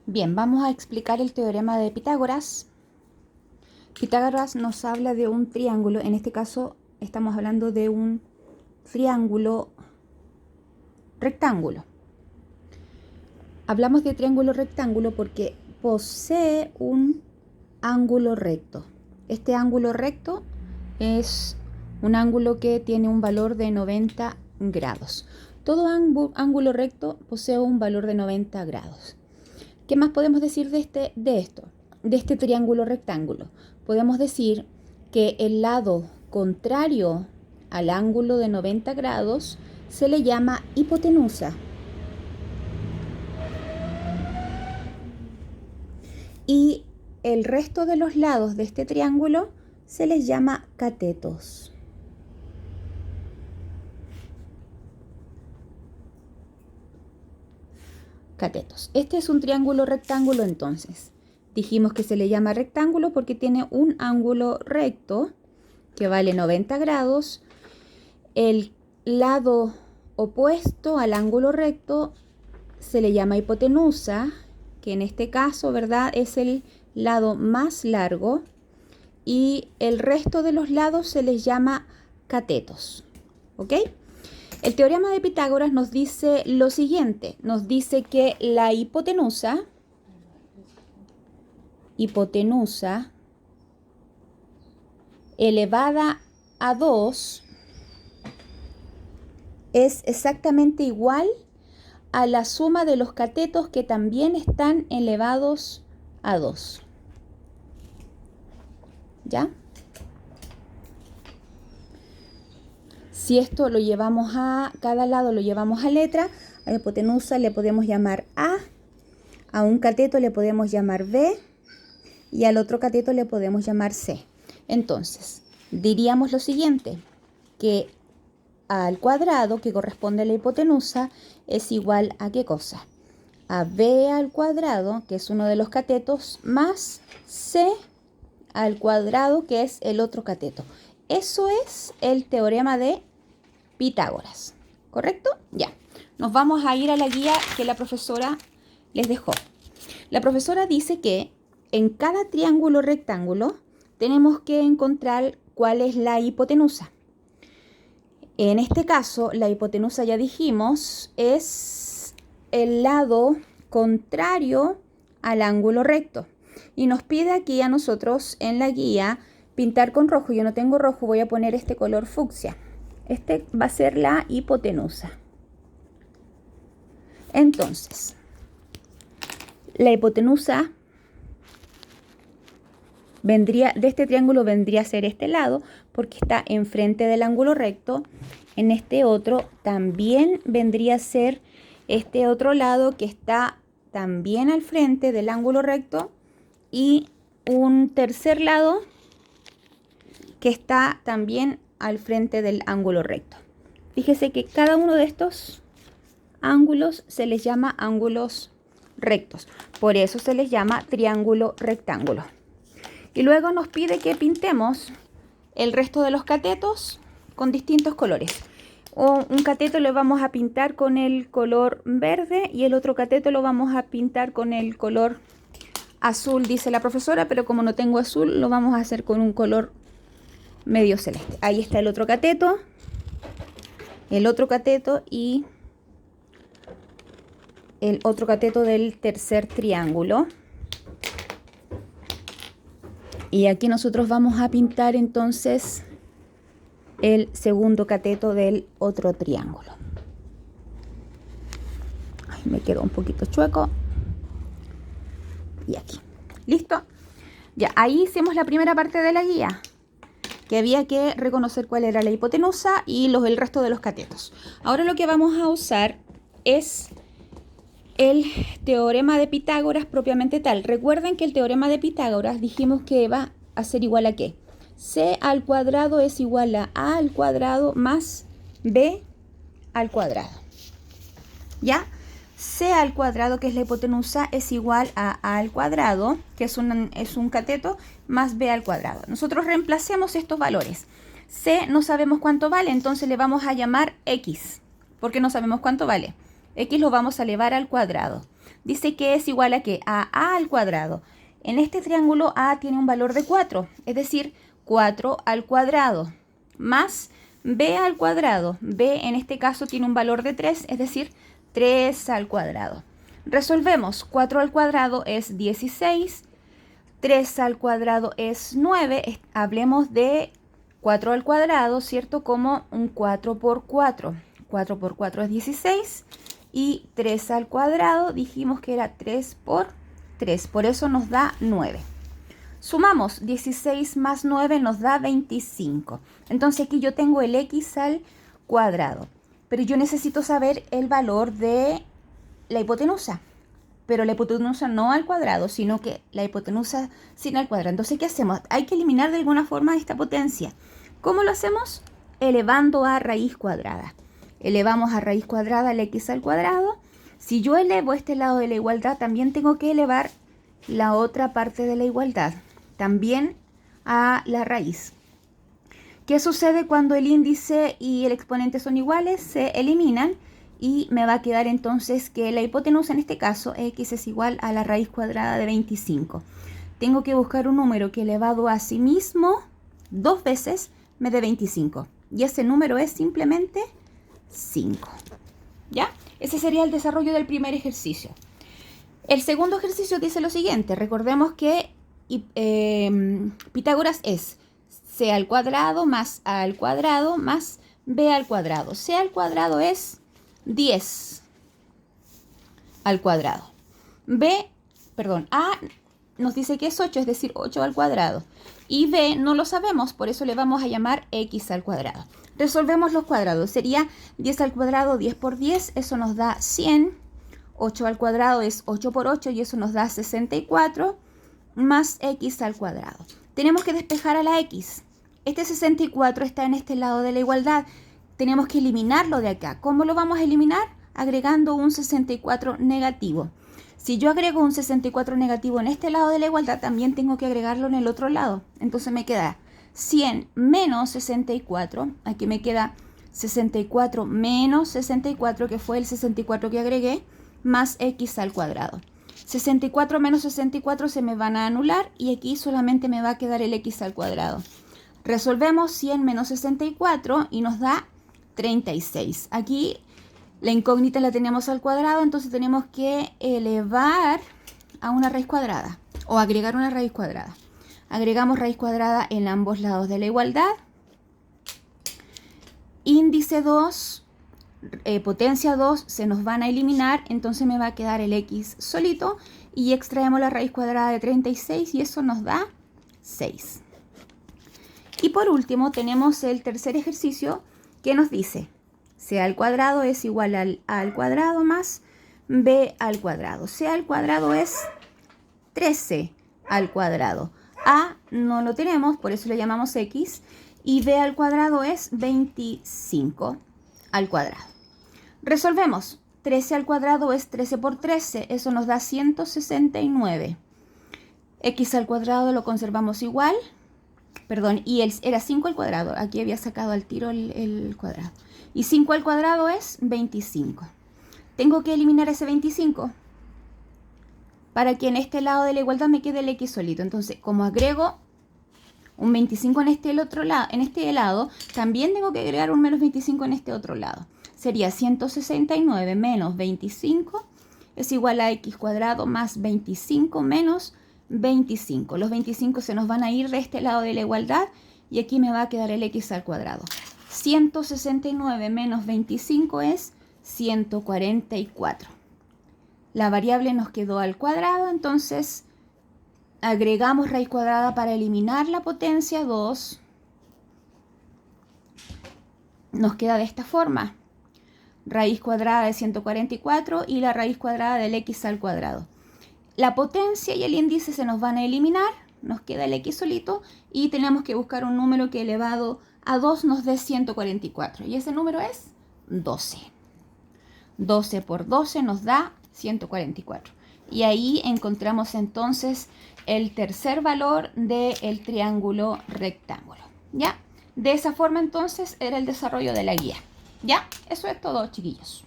Bien, vamos a explicar el teorema de Pitágoras. Pitágoras nos habla de un triángulo, en este caso estamos hablando de un triángulo rectángulo. Hablamos de triángulo rectángulo porque posee un ángulo recto. Este ángulo recto es un ángulo que tiene un valor de 90 grados. Todo ángulo recto posee un valor de 90 grados. ¿Qué más podemos decir de este triángulo rectángulo? Podemos decir que el lado contrario al ángulo de 90 grados se le llama hipotenusa. Y el resto de los lados de este triángulo se les llama catetos. Catetos. Este es un triángulo rectángulo entonces. Dijimos que se le llama rectángulo porque tiene un ángulo recto que vale 90 grados. El lado opuesto al ángulo recto se le llama hipotenusa, que en este caso, ¿verdad?, es el lado más largo, y el resto de los lados se les llama catetos. ¿Ok? El teorema de Pitágoras nos dice lo siguiente, nos dice que la hipotenusa elevada a 2 es exactamente igual a la suma de los catetos que también están elevados a 2. ¿Ya? Si esto lo llevamos a cada lado, lo llevamos a letra, a la hipotenusa le podemos llamar a un cateto le podemos llamar B y al otro cateto le podemos llamar C. Entonces, diríamos lo siguiente, que al cuadrado que corresponde a la hipotenusa es igual a ¿qué cosa? A B al cuadrado, que es uno de los catetos, más C al cuadrado, que es el otro cateto. Eso es el teorema de Pitágoras, ¿correcto? Ya, nos vamos a ir a la guía que la profesora les dejó. La profesora dice que en cada triángulo rectángulo tenemos que encontrar cuál es la hipotenusa. En este caso, la hipotenusa, ya dijimos, es el lado contrario al ángulo recto. Y nos pide aquí a nosotros en la guía pintar con rojo. Yo no tengo rojo, voy a poner este color fucsia. Este va a ser la hipotenusa. Entonces, la hipotenusa de este triángulo vendría a ser este lado, porque está enfrente del ángulo recto. En este otro también vendría a ser este otro lado que está también al frente del ángulo recto, y un tercer lado que está también al frente del ángulo recto. Fíjese que cada uno de estos ángulos se les llama ángulos rectos. Por eso se les llama triángulo rectángulo. Y luego nos pide que pintemos el resto de los catetos con distintos colores. Un cateto lo vamos a pintar con el color verde y el otro cateto lo vamos a pintar con el color azul, dice la profesora, pero como no tengo azul, lo vamos a hacer con un color medio celeste. Ahí está el otro cateto y el otro cateto del tercer triángulo. Y aquí nosotros vamos a pintar entonces el segundo cateto del otro triángulo. Ay, me quedó un poquito chueco. Y aquí. ¿Listo? Ya, ahí hicimos la primera parte de la guía, que había que reconocer cuál era la hipotenusa y el resto de los catetos. Ahora lo que vamos a usar es el teorema de Pitágoras propiamente tal. Recuerden que el teorema de Pitágoras dijimos que va a ser igual a ¿qué? C al cuadrado es igual a al cuadrado más B al cuadrado. ¿Ya? C al cuadrado, que es la hipotenusa, es igual a al cuadrado, que es un cateto, más B al cuadrado. Nosotros reemplacemos estos valores. C no sabemos cuánto vale, entonces le vamos a llamar X, porque no sabemos cuánto vale. X lo vamos a elevar al cuadrado. dice que es igual a ¿qué? A A al cuadrado. En este triángulo A tiene un valor de 4, es decir, 4 al cuadrado, más B al cuadrado. B en este caso tiene un valor de 3, es decir, 3 al cuadrado. Resolvemos. 4 al cuadrado es 16, 3 al cuadrado es 9. Hablemos de 4 al cuadrado, ¿cierto? Como un 4 por 4. 4 por 4 es 16 y 3 al cuadrado dijimos que era 3 por 3, por eso nos da 9. Sumamos 16 más 9 nos da 25. Entonces aquí yo tengo el x al cuadrado, pero yo necesito saber el valor de la hipotenusa. Pero la hipotenusa no al cuadrado, sino que la hipotenusa sin al cuadrado. Entonces, ¿qué hacemos? Hay que eliminar de alguna forma esta potencia. ¿Cómo lo hacemos? Elevando a raíz cuadrada. Elevamos a raíz cuadrada el x al cuadrado. Si yo elevo este lado de la igualdad, también tengo que elevar la otra parte de la igualdad, también a la raíz. ¿Qué sucede cuando el índice y el exponente son iguales? Se eliminan y me va a quedar entonces que la hipotenusa, en este caso, x es igual a la raíz cuadrada de 25. Tengo que buscar un número que elevado a sí mismo 2 veces me dé 25. Y ese número es simplemente 5. ¿Ya? Ese sería el desarrollo del primer ejercicio. El segundo ejercicio dice lo siguiente. Recordemos que Pitágoras es c al cuadrado más a al cuadrado más b al cuadrado. C al cuadrado es 10 al cuadrado. A nos dice que es 8, es decir, 8 al cuadrado. Y b no lo sabemos, por eso le vamos a llamar x al cuadrado. Resolvemos los cuadrados. Sería 10 al cuadrado, 10 por 10, eso nos da 100. 8 al cuadrado es 8 por 8 y eso nos da 64, más x al cuadrado. Tenemos que despejar a la x. Este 64 está en este lado de la igualdad. Tenemos que eliminarlo de acá. ¿Cómo lo vamos a eliminar? Agregando un 64 negativo. Si yo agrego un 64 negativo en este lado de la igualdad, también tengo que agregarlo en el otro lado. Entonces me queda 100 menos 64. Aquí me queda 64 menos 64, que fue el 64 que agregué, más x al cuadrado. 64 menos 64 se me van a anular y aquí solamente me va a quedar el x al cuadrado. Resolvemos 100 menos 64 y nos da 36. Aquí la incógnita la tenemos al cuadrado, entonces tenemos que elevar a una raíz cuadrada o agregar una raíz cuadrada. Agregamos raíz cuadrada en ambos lados de la igualdad. Índice 2, potencia 2 se nos van a eliminar, entonces me va a quedar el x solito y extraemos la raíz cuadrada de 36 y eso nos da 6. Y por último tenemos el tercer ejercicio que nos dice c al cuadrado es igual al a al cuadrado más b al cuadrado. C al cuadrado es 13 al cuadrado. A no lo tenemos, por eso le llamamos x. Y b al cuadrado es 25 al cuadrado. Resolvemos. 13 al cuadrado es 13 por 13. Eso nos da 169. X al cuadrado lo conservamos igual. Perdón, y era 5 al cuadrado. Aquí había sacado al tiro el cuadrado. Y 5 al cuadrado es 25. Tengo que eliminar ese 25 para que en este lado de la igualdad me quede el x solito. Entonces, como agrego un 25 en este lado, también tengo que agregar un menos 25 en este otro lado. Sería 169 menos 25 es igual a x cuadrado más 25 menos 25. Los 25 se nos van a ir de este lado de la igualdad y aquí me va a quedar el x al cuadrado. 169 menos 25 es 144. La variable nos quedó al cuadrado, entonces agregamos raíz cuadrada para eliminar la potencia 2. Nos queda de esta forma. Raíz cuadrada de 144 y la raíz cuadrada del x al cuadrado. La potencia y el índice se nos van a eliminar, nos queda el x solito y tenemos que buscar un número que elevado a 2 nos dé 144 y ese número es 12. 12 por 12 nos da 144 y ahí encontramos entonces el tercer valor del triángulo rectángulo. ¿Ya? De esa forma entonces era el desarrollo de la guía. ¿Ya? Eso es todo, chiquillos.